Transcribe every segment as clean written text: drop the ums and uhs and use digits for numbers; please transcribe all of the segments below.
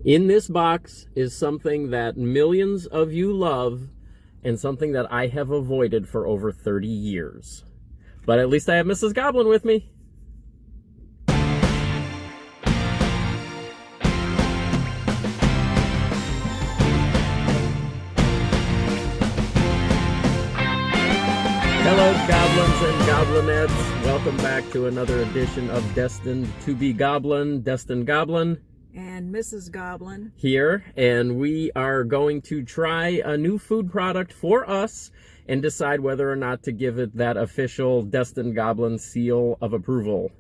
In this box is something that millions of you love and something that I have avoided for over 30 years. But at least I have Mrs. Goblin with me. Hello, goblins and goblinettes. Welcome back to another edition of Destined to be Goblin. Destined Goblin. And Mrs. Goblin Here, and we are going to try a new food product for us and decide whether or not to give it that official Destined Goblin seal of approval.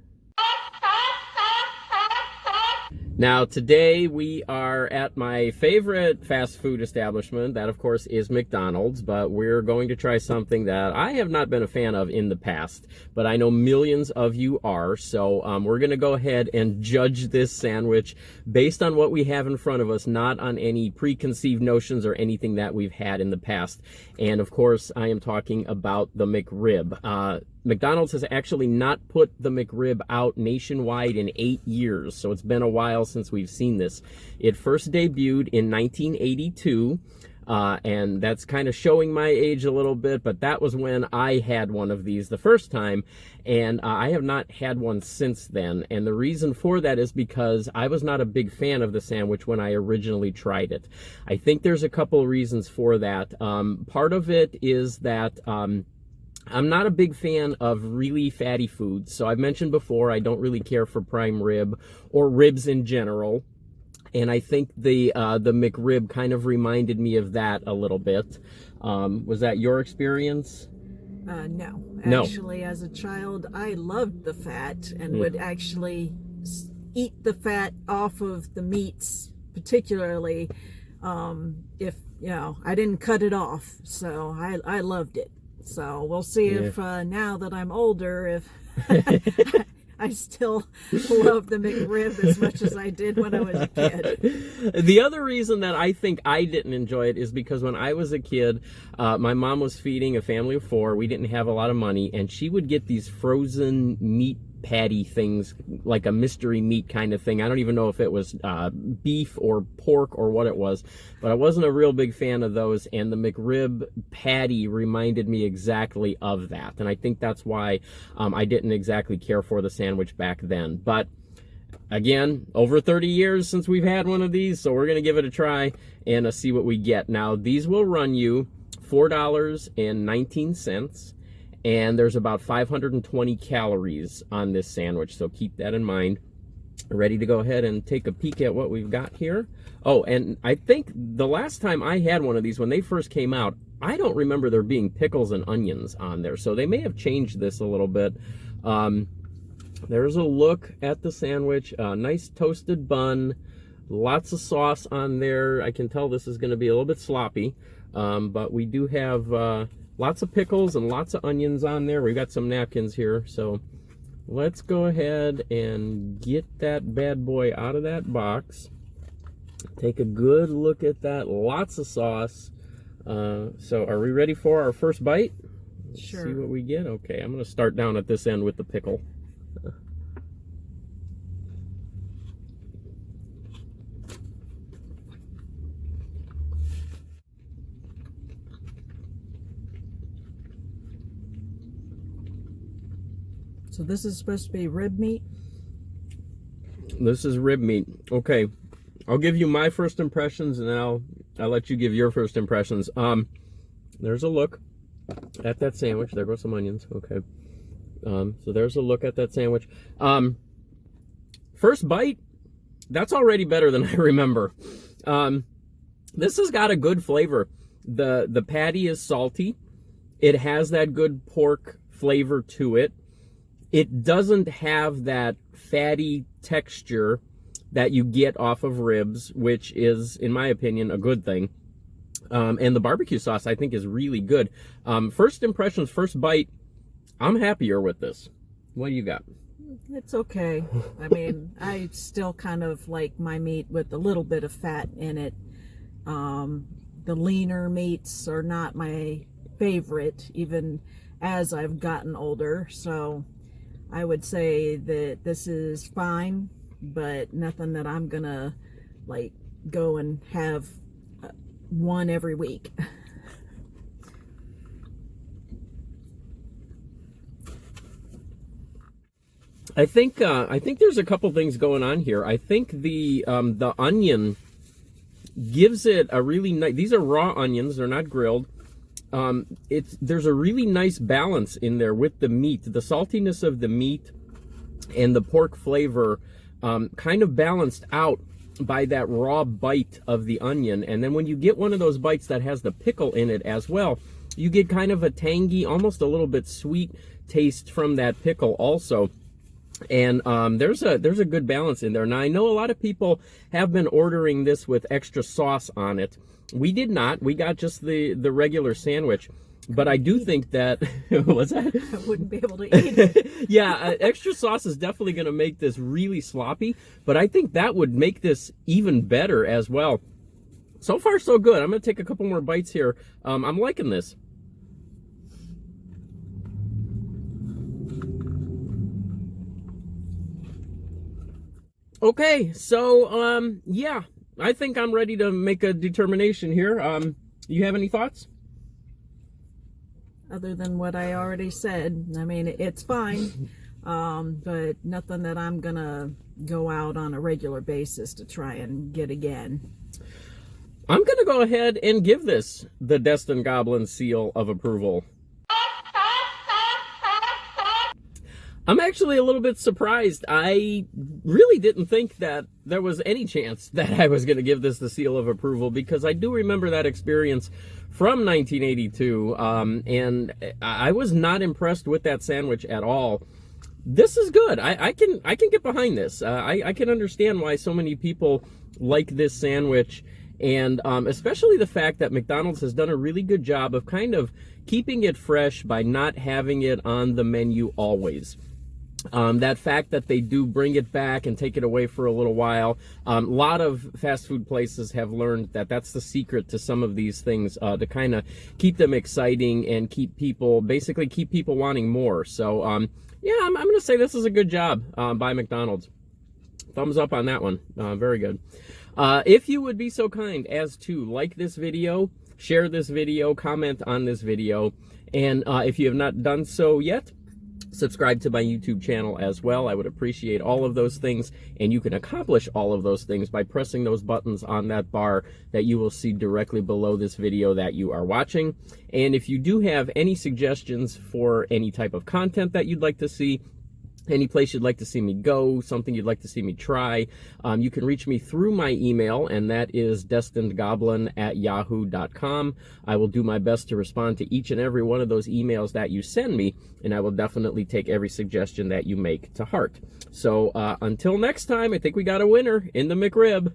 Now, today we are at my favorite fast food establishment. That, of course, is McDonald's, but we're going to try something that I have not been a fan of in the past, but I know millions of you are, so we're going to go ahead and judge this sandwich based on what we have in front of us, not on any preconceived notions or anything that we've had in the past. And, of course, I am talking about the McRib. McDonald's has actually not put the McRib out nationwide in 8 years, so it's been a while since we've seen this. It first debuted in 1982, and that's kind of showing my age a little bit, but that was when I had one of these the first time, and I have not had one since then. And the reason for that is because I was not a big fan of the sandwich when I originally tried it. I think there's a couple reasons for that. Part of it is that I'm not a big fan of really fatty foods. So I've mentioned before, I don't really care for prime rib or ribs in general. And I think the McRib kind of reminded me of that a little bit. Was that your experience? No. No. Actually, as a child, I loved the fat and would actually eat the fat off of the meats, particularly if, I didn't cut it off. So I loved it. So we'll see if now that I'm older, if I still love the McRib as much as I did when I was a kid. The other reason that I think I didn't enjoy it is because when I was a kid, my mom was feeding a family of 4. We didn't have a lot of money, and she would get these frozen meat patty things, like a mystery meat kind of thing. I don't even know if it was beef or pork or what it was, but I wasn't a real big fan of those, and the McRib patty reminded me exactly of that, and I think that's why I didn't exactly care for the sandwich back then. But again, over 30 years since we've had one of these, so we're going to give it a try and see what we get. Now, these will run you $4.19, and there's about 520 calories on this sandwich, so keep that in mind. Ready to go ahead and take a peek at what we've got here. Oh, and I think the last time I had one of these, when they first came out, I don't remember there being pickles and onions on there, so they may have changed this a little bit. There's a look at the sandwich. Nice toasted bun, lots of sauce on there. I can tell this is going to be a little bit sloppy, but we do have lots of pickles and lots of onions on there. We've got some napkins here, so let's go ahead and get that bad boy out of that box. Take a good look at that. Lots of sauce. So are we ready for our first bite? Sure. See what we get? Okay, I'm going to start down at this end with the pickle. So this is supposed to be rib meat? This is rib meat. Okay, I'll give you my first impressions, and then I'll let you give your first impressions. There's a look at that sandwich. There goes some onions. Okay. So there's a look at that sandwich. First bite, that's already better than I remember. This has got a good flavor. The patty is salty. It has that good pork flavor to it. It doesn't have that fatty texture that you get off of ribs, which is, in my opinion, a good thing. And the barbecue sauce, I think, is really good. First impressions, first bite, I'm happier with this. What do you got? It's okay. I mean, I still kind of like my meat with a little bit of fat in it. The leaner meats are not my favorite, even as I've gotten older. So I would say that this is fine, but nothing that I'm gonna like go and have one every week. I think there's a couple things going on here. I think the onion gives it a really nice. These are raw onions; they're not grilled. There's a really nice balance in there with the meat, the saltiness of the meat, and the pork flavor, kind of balanced out by that raw bite of the onion. And then when you get one of those bites that has the pickle in it as well, you get kind of a tangy, almost a little bit sweet taste from that pickle also. And there's a good balance in there. Now, I know a lot of people have been ordering this with extra sauce on it. We did not. We got just the regular sandwich. But I do think that, what's that? I wouldn't be able to eat it. Yeah, extra sauce is definitely going to make this really sloppy. But I think that would make this even better as well. So far, so good. I'm going to take a couple more bites here. I'm liking this. Okay, so, yeah, I think I'm ready to make a determination here. You have any thoughts? Other than what I already said. I mean, it's fine, but nothing that I'm going to go out on a regular basis to try and get again. I'm going to go ahead and give this the Destined Goblin seal of approval. I'm actually a little bit surprised. I really didn't think that there was any chance that I was going to give this the seal of approval, because I do remember that experience from 1982, and I was not impressed with that sandwich at all. This is good. I can get behind this. I can understand why so many people like this sandwich, and especially the fact that McDonald's has done a really good job of kind of keeping it fresh by not having it on the menu always. That fact that they do bring it back and take it away for a little while. A lot of fast food places have learned that that's the secret to some of these things, to kind of keep them exciting and keep people wanting more. So, yeah, I'm going to say this is a good job by McDonald's. Thumbs up on that one. Very good. If you would be so kind as to like this video, share this video, comment on this video, and if you have not done so yet, subscribe to my YouTube channel as well. I would appreciate all of those things, and you can accomplish all of those things by pressing those buttons on that bar that you will see directly below this video that you are watching. And if you do have any suggestions for any type of content that you'd like to see, any place you'd like to see me go, something you'd like to see me try, you can reach me through my email, and that is destinedgoblin@yahoo.com. I will do my best to respond to each and every one of those emails that you send me, and I will definitely take every suggestion that you make to heart. So until next time, I think we got a winner in the McRib.